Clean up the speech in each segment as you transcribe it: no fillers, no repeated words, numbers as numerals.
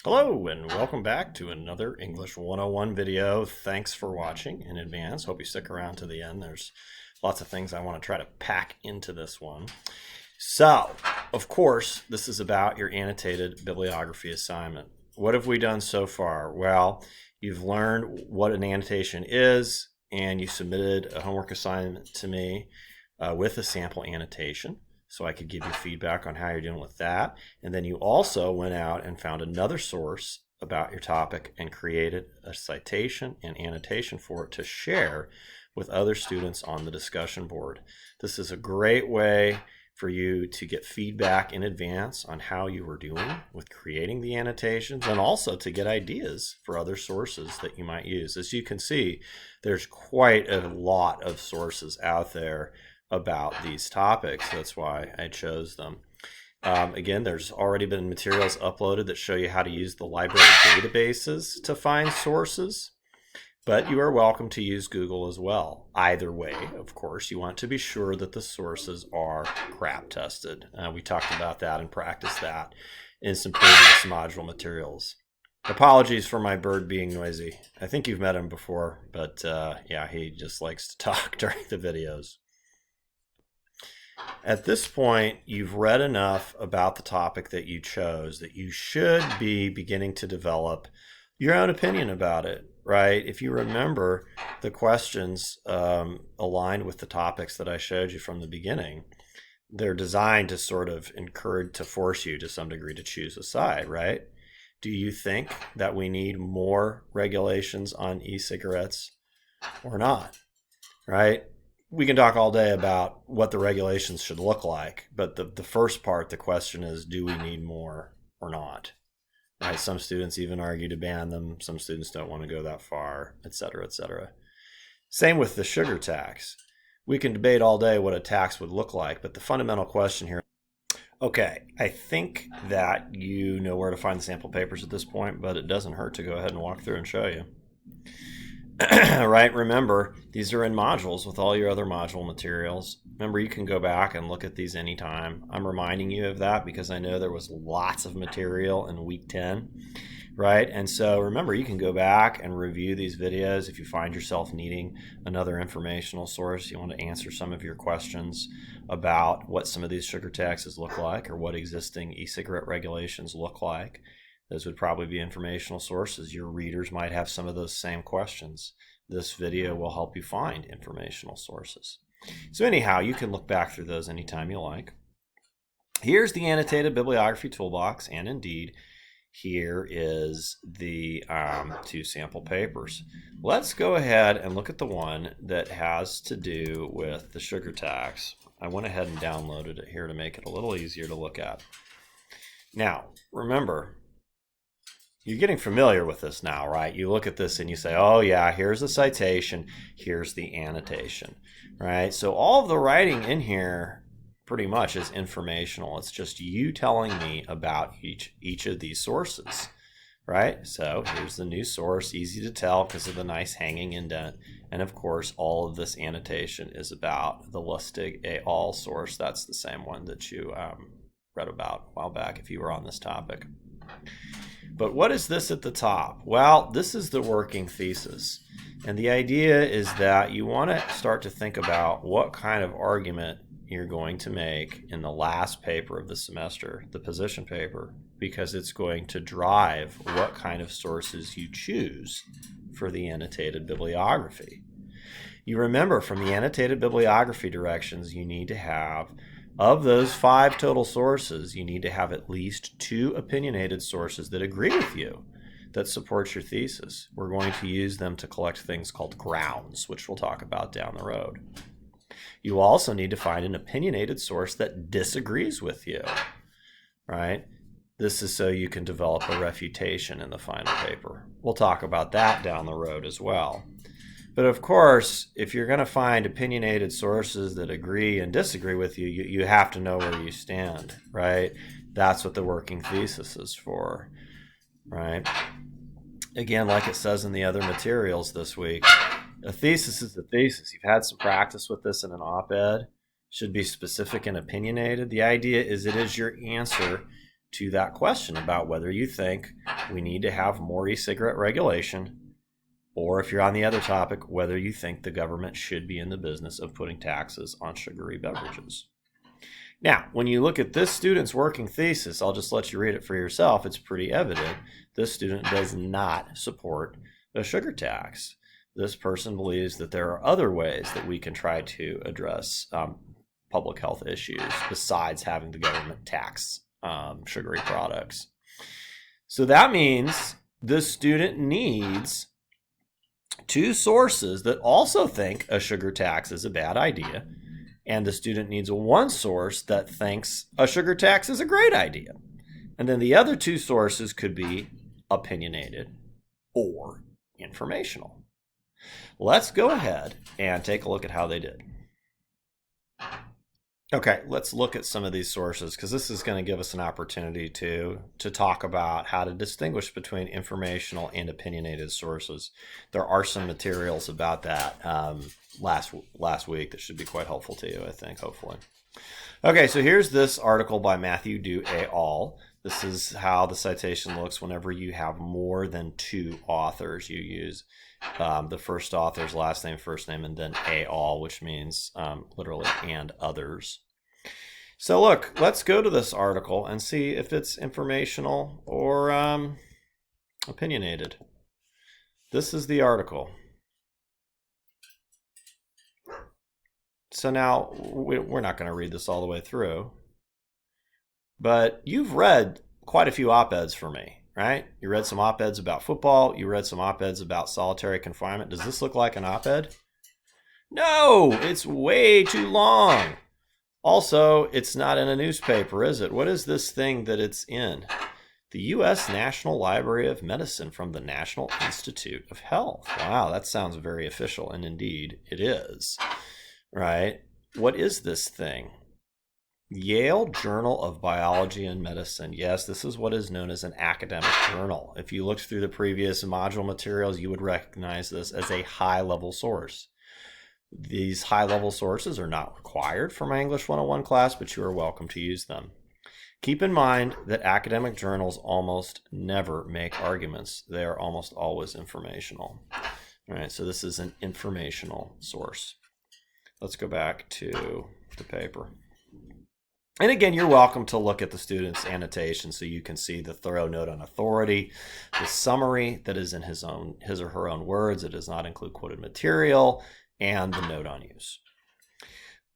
Hello and welcome back to another English 101 video. Thanks for watching in advance. Hope you stick around to the end. There's lots of things I want to try to pack into this one. So, of course, this is about your annotated bibliography assignment. What have we done so far? Well, you've learned what an annotation is, and you submitted a homework assignment to me with a sample annotation, so I could give you feedback on how you're doing with that. And then you also went out and found another source about your topic and created a citation and annotation for it to share with other students on the discussion board. This is a great way for you to get feedback in advance on how you were doing with creating the annotations, and also to get ideas for other sources that you might use. As you can see, there's quite a lot of sources out there about these topics. That's why I chose them. Again, there's already been materials uploaded that show you how to use the library databases to find sources, but you are welcome to use Google as well. Either way, of course, you want to be sure that the sources are crap tested. We talked about that and practiced that in some previous module materials. Apologies for my bird being noisy. I think you've met him before, but yeah, he just likes to talk during the videos. At this point, you've read enough about the topic that you chose that you should be beginning to develop your own opinion about it, right? If you remember, the questions aligned with the topics that I showed you from the beginning, they're designed to sort of encourage, to force you to some degree to choose a side, right? Do you think that we need more regulations on e-cigarettes or not, right? We can talk all day about what the regulations should look like, but the first part, the question is, do we need more or not? Right? Some students even argue to ban them. Some students don't want to go that far, et cetera, et cetera. Same with the sugar tax. We can debate all day what a tax would look like, but the fundamental question here. Okay, I think that you know where to find the sample papers at this point, but it doesn't hurt to go ahead and walk through and show you. Right, remember, these are in modules with all your other module materials. Remember, you can go back and look at these anytime. I'm reminding you of that because I know there was lots of material in week 10, right? And so remember, you can go back and review these videos if you find yourself needing another informational source. You want to answer some of your questions about what some of these sugar taxes look like or what existing e-cigarette regulations look like. Those would probably be informational sources. Your readers might have some of those same questions. This video will help you find informational sources. So anyhow, you can look back through those anytime you like. Here's the annotated bibliography toolbox, and indeed, here is the two sample papers. Let's go ahead and look at the one that has to do with the sugar tax. I went ahead and downloaded it here to make it a little easier to look at. Now, remember, you're getting familiar with this now, right? You look at this and you say, oh yeah, here's the citation, here's the annotation, right? So all of the writing in here pretty much is informational. It's just you telling me about each of these sources, right? So here's the new source, easy to tell because of the nice hanging indent. And of course, all of this annotation is about the Lustig et al. Source. That's the same one that you read about a while back if you were on this topic. But what is this at the top? Well, this is the working thesis. And the idea is that you want to start to think about what kind of argument you're going to make in the last paper of the semester, the position paper, because it's going to drive what kind of sources you choose for the annotated bibliography. You remember from the annotated bibliography directions, you need to have, of those 5 total sources, you need to have at least 2 opinionated sources that agree with you, that support your thesis. We're going to use them to collect things called grounds, which we'll talk about down the road. You also need to find an opinionated source that disagrees with you, right? This is so you can develop a refutation in the final paper. We'll talk about that down the road as well. But of course, if you're going to find opinionated sources that agree and disagree with you, you have to know where you stand, right? That's what the working thesis is for, right? Again, like it says in the other materials this week, a thesis is a thesis. You've had some practice with this in an op-ed. Should be specific and opinionated. The idea is it is your answer to that question about whether you think we need to have more e-cigarette regulation, or if you're on the other topic, whether you think the government should be in the business of putting taxes on sugary beverages. Now, when you look at this student's working thesis, I'll just let you read it for yourself. It's pretty evident this student does not support a sugar tax. This person believes that there are other ways that we can try to address public health issues besides having the government tax sugary products. So that means the student needs two sources that also think a sugar tax is a bad idea, and the student needs one source that thinks a sugar tax is a great idea. And then the other two sources could be opinionated or informational. Let's go ahead and take a look at how they did. Okay, let's look at some of these sources, because this is going to give us an opportunity to talk about how to distinguish between informational and opinionated sources. There are some materials about that last week that should be quite helpful to you, I think, hopefully. Okay, so here's this article by Matthew Du et al. This is how the citation looks whenever you have more than two authors. You use the first author's last name, first name, and then et al., which means literally and others. So look, let's go to this article and see if it's informational or opinionated. This is the article. So now we're not going to read this all the way through, but you've read quite a few op-eds for me, right? You read some op-eds about football. You read some op-eds about solitary confinement. Does this look like an op-ed? No, it's way too long. Also, it's not in a newspaper, is it? What is this thing that it's in? The U.S. National Library of Medicine from the National Institute of Health. Wow, that sounds very official, and indeed it is, right? What is this thing? Yale Journal of Biology and Medicine. Yes, this is what is known as an academic journal. If you looked through the previous module materials, you would recognize this as a high-level source. These high-level sources are not required for my English 101 class, but you are welcome to use them. Keep in mind that academic journals almost never make arguments. They are almost always informational. All right, so this is an informational source. Let's go back to the paper. And again, you're welcome to look at the student's annotation so you can see the thorough note on authority, the summary that is in his or her own words. It does not include quoted material, and the note on use.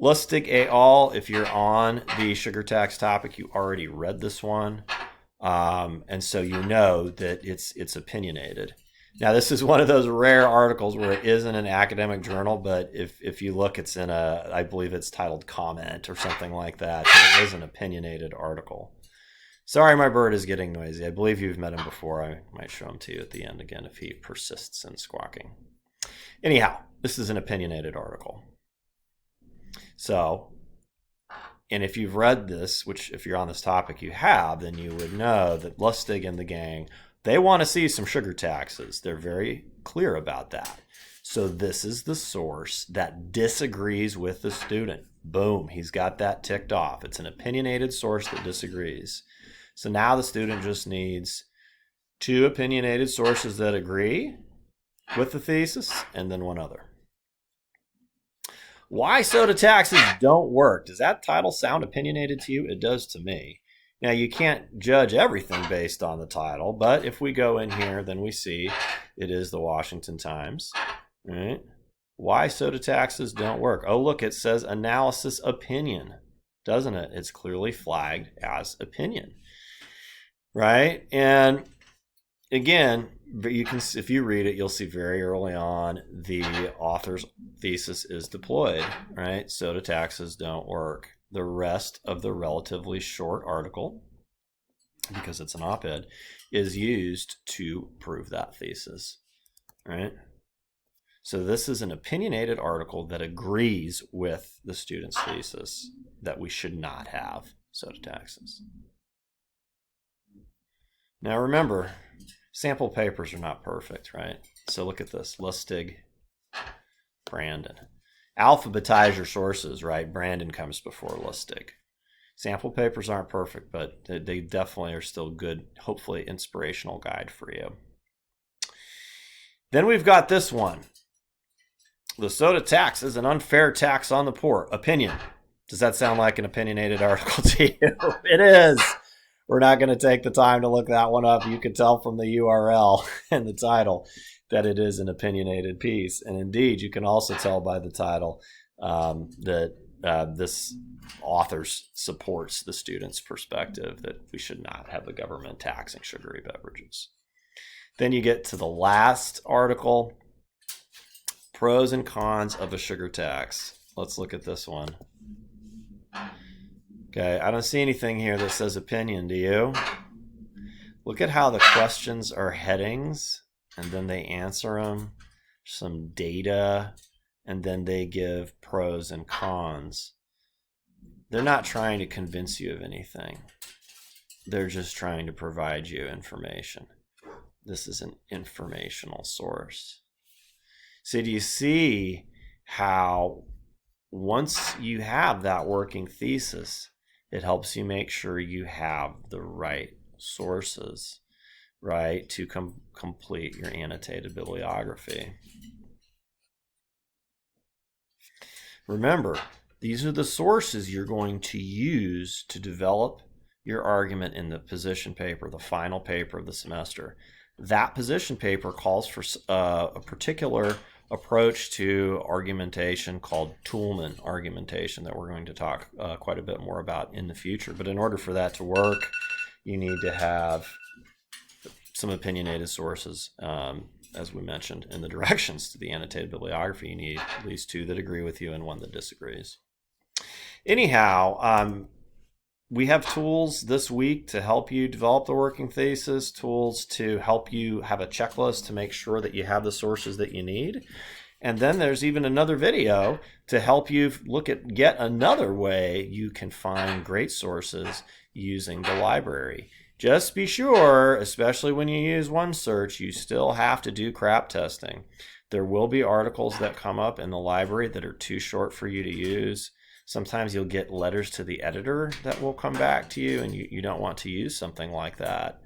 Lustig et al., if you're on the sugar tax topic, you already read this one, and so you know that it's opinionated. Now, this is one of those rare articles where it isn't an academic journal, but if you look, it's in I believe it's titled Comment or something like that. So it is an opinionated article. Sorry, my bird is getting noisy. I believe you've met him before. I might show him to you at the end again if he persists in squawking. Anyhow, this is an opinionated article. So, and if you've read this, which if you're on this topic you have, then you would know that Lustig and the gang, they want to see some sugar taxes. They're very clear about that. So this is the source that disagrees with the student. Boom, he's got that ticked off. It's an opinionated source that disagrees. So now the student just needs two opinionated sources that agree with the thesis and then one other. Why soda taxes don't work. Does that title sound opinionated to you? It does to me. Now, you can't judge everything based on the title, but if we go in here, then we see it is the Washington Times. Right? Why soda taxes don't work. Oh, look, it says analysis opinion, doesn't it? It's clearly flagged as opinion, right? And again, you can, if you read it, you'll see very early on the author's thesis is deployed, right? Soda taxes don't work. The rest of the relatively short article, because it's an op-ed, is used to prove that thesis, right? So this is an opinionated article that agrees with the student's thesis that we should not have soda taxes. Now remember, sample papers are not perfect, right? So look at this, Lustig, Brandon. Alphabetize your sources, right? Brandon comes before Lustig. Sample papers aren't perfect, but they definitely are still good, hopefully inspirational guide for you. Then we've got this one. The soda tax is an unfair tax on the poor. Opinion. Does that sound like an opinionated article to you? It is. We're not going to take the time to look that one up. You can tell from the URL and the title that it is an opinionated piece. And indeed, you can also tell by the title that this author supports the student's perspective that we should not have the government taxing sugary beverages. Then you get to the last article, pros and cons of a sugar tax. Let's look at this one. Okay, I don't see anything here that says opinion, do you? Look at how the questions are headings, and then they answer them, some data, and then they give pros and cons. They're not trying to convince you of anything. They're just trying to provide you information. This is an informational source. So do you see how once you have that working thesis, it helps you make sure you have the right sources, right, to complete your annotated bibliography. Remember, these are the sources you're going to use to develop your argument in the position paper, the final paper of the semester. That position paper calls for a particular approach to argumentation called Toulmin argumentation that we're going to talk quite a bit more about in the future. But in order for that to work, you need to have some opinionated sources, as we mentioned, in the directions to the annotated bibliography. You need at least 2 that agree with you and 1 that disagrees. Anyhow, we have tools this week to help you develop the working thesis, tools to help you have a checklist to make sure that you have the sources that you need. And then there's even another video to help you look at yet another way you can find great sources using the library. Just be sure, especially when you use OneSearch, you still have to do crap testing. There will be articles that come up in the library that are too short for you to use. Sometimes you'll get letters to the editor that will come back to you, and you don't want to use something like that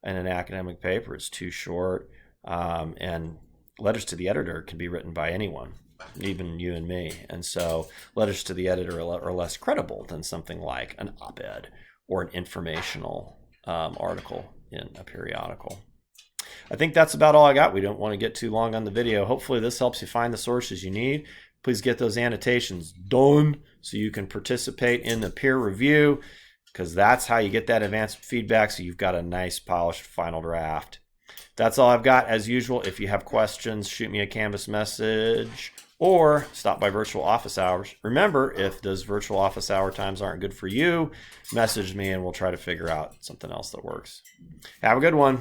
in an academic paper. It's too short. And letters to the editor can be written by anyone, even you and me. And so letters to the editor are less credible than something like an op-ed or an informational article in a periodical. I think that's about all I got. We don't want to get too long on the video. Hopefully this helps you find the sources you need. Please get those annotations done so you can participate in the peer review, because that's how you get that advanced feedback so you've got a nice polished final draft. That's all I've got. As usual, if you have questions, shoot me a Canvas message or stop by virtual office hours. Remember, if those virtual office hour times aren't good for you, message me and we'll try to figure out something else that works. Have a good one.